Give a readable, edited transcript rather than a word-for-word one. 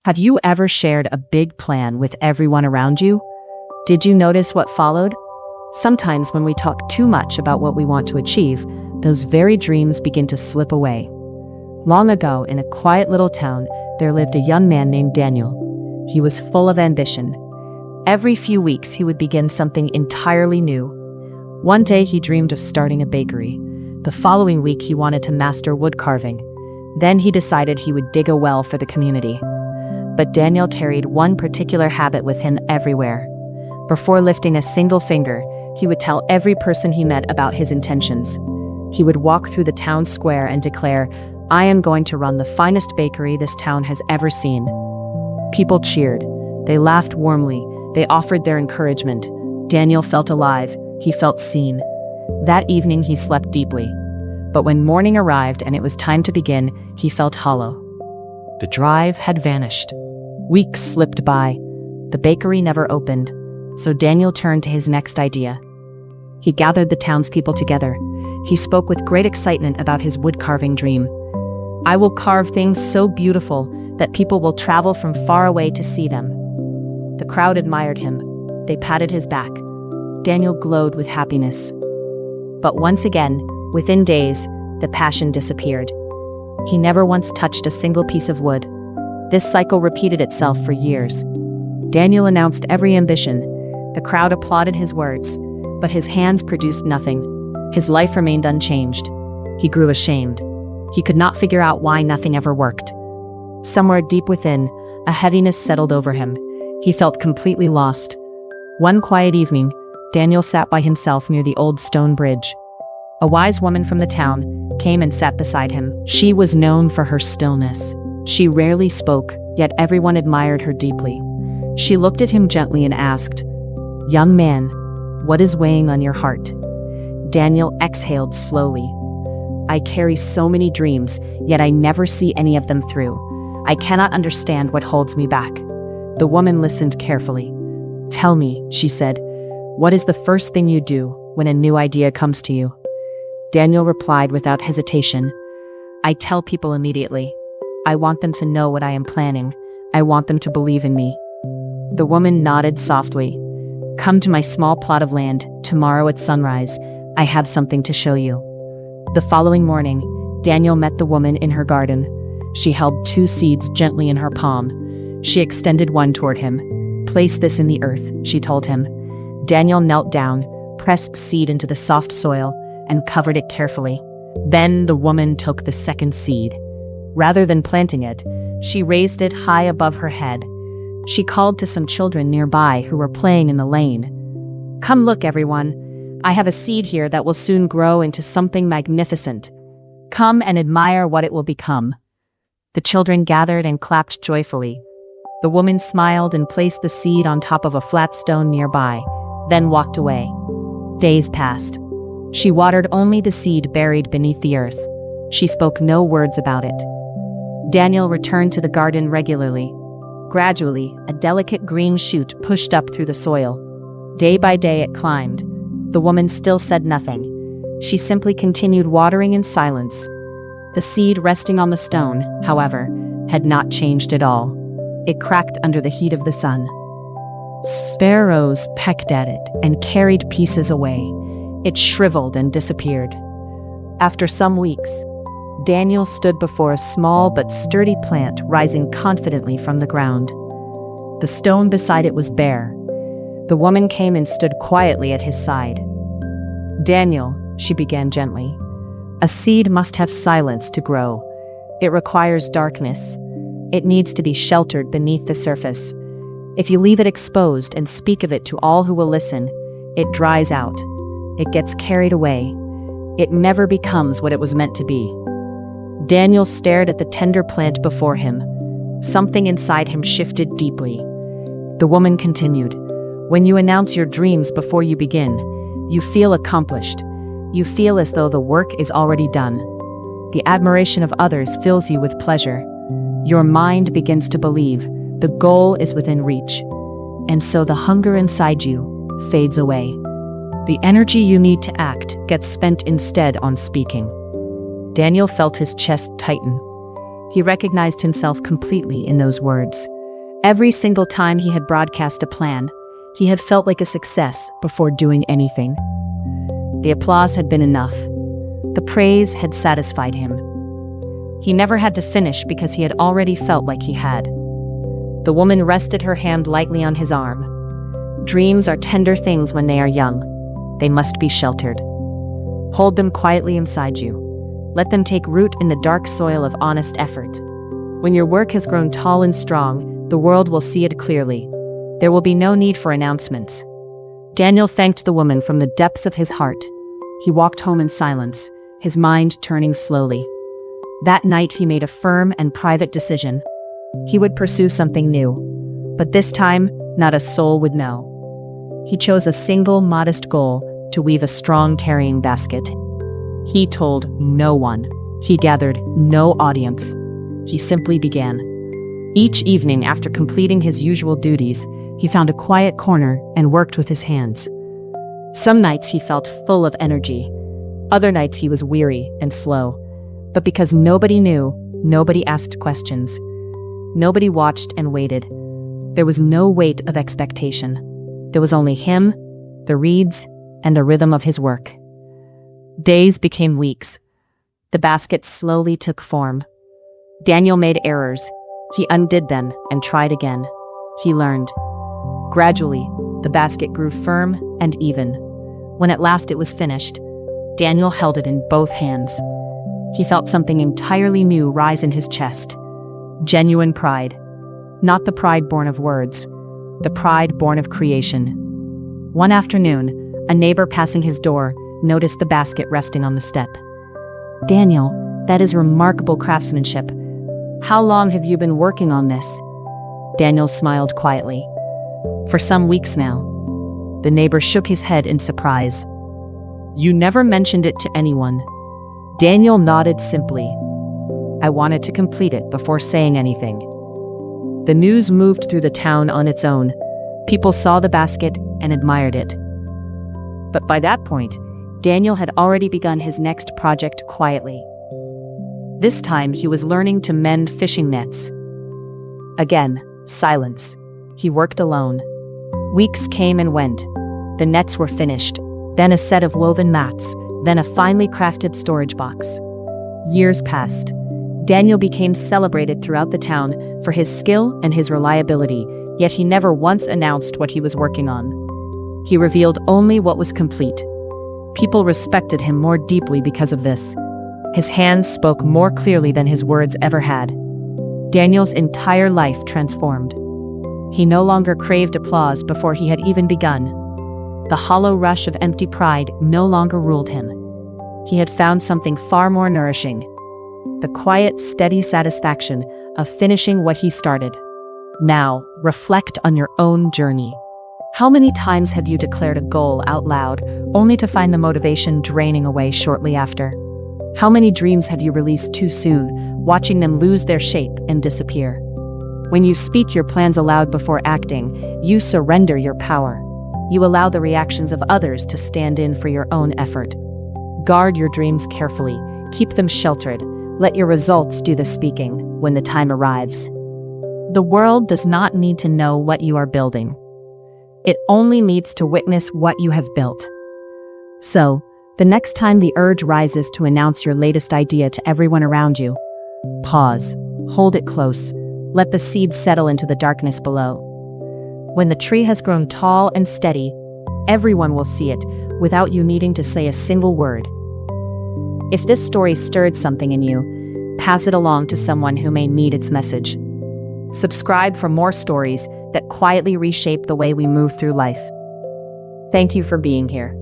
Have you ever shared a big plan with everyone around you? Did you notice what followed? Sometimes when we talk too much about what we want to achieve, those very dreams begin to slip away. Long ago, in a quiet little town, there lived a young man named Daniel. He was full of ambition. Every few weeks, he would begin something entirely new. One day, he dreamed of starting a bakery. The following week, he wanted to master wood carving. Then he decided he would dig a well for the community. But Daniel carried one particular habit with him everywhere. Before lifting a single finger, he would tell every person he met about his intentions. He would walk through the town square and declare, "I am going to run the finest bakery this town has ever seen." People cheered. They laughed warmly. They offered their encouragement. Daniel felt alive. He felt seen. That evening he slept deeply. But when morning arrived and it was time to begin, he felt hollow. The drive had vanished. Weeks slipped by. The bakery never opened. So Daniel turned to his next idea. He gathered the townspeople together. He spoke with great excitement about his wood-carving dream. "I will carve things so beautiful that people will travel from far away to see them." The crowd admired him. They patted his back. Daniel glowed with happiness. But once again, within days, the passion disappeared. He never once touched a single piece of wood. This cycle repeated itself for years. Daniel announced every ambition. The crowd applauded his words, but his hands produced nothing. His life remained unchanged. He grew ashamed. He could not figure out why nothing ever worked. Somewhere deep within, a heaviness settled over him. He felt completely lost. One quiet evening, Daniel sat by himself near the old stone bridge. A wise woman from the town came and sat beside him. She was known for her stillness. She rarely spoke, yet everyone admired her deeply. She looked at him gently and asked, "Young man, what is weighing on your heart?" Daniel exhaled slowly. "I carry so many dreams, yet I never see any of them through. I cannot understand what holds me back." The woman listened carefully. "Tell me," she said, "what is the first thing you do when a new idea comes to you?" Daniel replied without hesitation, "I tell people immediately. I want them to know what I am planning. I want them to believe in me." The woman nodded softly. "Come to my small plot of land tomorrow at sunrise. I have something to show you." The following morning, Daniel met the woman in her garden. She held 2 seeds gently in her palm. She extended one toward him. "Place this in the earth," she told him. Daniel knelt down, pressed the seed into the soft soil, and covered it carefully. Then the woman took the second seed. Rather than planting it, she raised it high above her head. She called to some children nearby who were playing in the lane. "Come look, everyone. I have a seed here that will soon grow into something magnificent. Come and admire what it will become." The children gathered and clapped joyfully. The woman smiled and placed the seed on top of a flat stone nearby, then walked away. Days passed. She watered only the seed buried beneath the earth. She spoke no words about it. Daniel returned to the garden regularly. Gradually, a delicate green shoot pushed up through the soil. Day by day it climbed. The woman still said nothing. She simply continued watering in silence. The seed resting on the stone, however, had not changed at all. It cracked under the heat of the sun. Sparrows pecked at it and carried pieces away. It shriveled and disappeared. After some weeks, Daniel stood before a small but sturdy plant rising confidently from the ground. The stone beside it was bare. The woman came and stood quietly at his side. "Daniel," she began gently, "a seed must have silence to grow. It requires darkness. It needs to be sheltered beneath the surface. If you leave it exposed and speak of it to all who will listen, it dries out. It gets carried away. It never becomes what it was meant to be." Daniel stared at the tender plant before him. Something inside him shifted deeply. The woman continued, "When you announce your dreams before you begin, you feel accomplished. You feel as though the work is already done. The admiration of others fills you with pleasure. Your mind begins to believe the goal is within reach. And so the hunger inside you fades away. The energy you need to act gets spent instead on speaking." Daniel felt his chest tighten. He recognized himself completely in those words. Every single time he had broadcast a plan, he had felt like a success before doing anything. The applause had been enough. The praise had satisfied him. He never had to finish because he had already felt like he had. The woman rested her hand lightly on his arm. Dreams are tender things when they are young. They must be sheltered. Hold them quietly inside you. Let them take root in the dark soil of honest effort. When your work has grown tall and strong, the world will see it clearly. There will be no need for announcements. Daniel thanked the woman from the depths of his heart. He walked home in silence, his mind turning slowly. That night he made a firm and private decision. He would pursue something new. But this time, not a soul would know. He chose a single modest goal: to weave a strong carrying basket. He told no one. He gathered no audience. He simply began. Each evening, after completing his usual duties, he found a quiet corner and worked with his hands. Some nights he felt full of energy. Other nights he was weary and slow. But because nobody knew, nobody asked questions. Nobody watched and waited. There was no weight of expectation. There was only him, the reeds, and the rhythm of his work. Days became weeks. The basket slowly took form. Daniel made errors. He undid them and tried again. He learned. Gradually, the basket grew firm and even. When at last it was finished, Daniel held it in both hands. He felt something entirely new rise in his chest. Genuine pride. Not the pride born of words, the pride born of creation. One afternoon, a neighbor passing his door noticed the basket resting on the step. "Daniel, that is remarkable craftsmanship. How long have you been working on this?" Daniel smiled quietly. "For some weeks now." The neighbor shook his head in surprise. "You never mentioned it to anyone." Daniel nodded simply. "I wanted to complete it before saying anything." The news moved through the town on its own. People saw the basket and admired it. But by that point, Daniel had already begun his next project quietly. This time he was learning to mend fishing nets. Again, silence. He worked alone. Weeks came and went. The nets were finished, then a set of woven mats, then a finely crafted storage box. Years passed. Daniel became celebrated throughout the town for his skill and his reliability, yet he never once announced what he was working on. He revealed only what was complete. People respected him more deeply because of this. His hands spoke more clearly than his words ever had. Daniel's entire life transformed. He no longer craved applause before he had even begun. The hollow rush of empty pride no longer ruled him. He had found something far more nourishing: the quiet, steady satisfaction of finishing what he started. Now, reflect on your own journey. How many times have you declared a goal out loud, only to find the motivation draining away shortly after? How many dreams have you released too soon, watching them lose their shape and disappear? When you speak your plans aloud before acting, you surrender your power. You allow the reactions of others to stand in for your own effort. Guard your dreams carefully. Keep them sheltered. Let your results do the speaking when the time arrives. The world does not need to know what you are building. It only needs to witness what you have built. So, the next time the urge rises to announce your latest idea to everyone around you, pause, hold it close, let the seed settle into the darkness below. When the tree has grown tall and steady, everyone will see it without you needing to say a single word. If this story stirred something in you, pass it along to someone who may need its message. Subscribe for more stories that quietly reshape the way we move through life. Thank you for being here.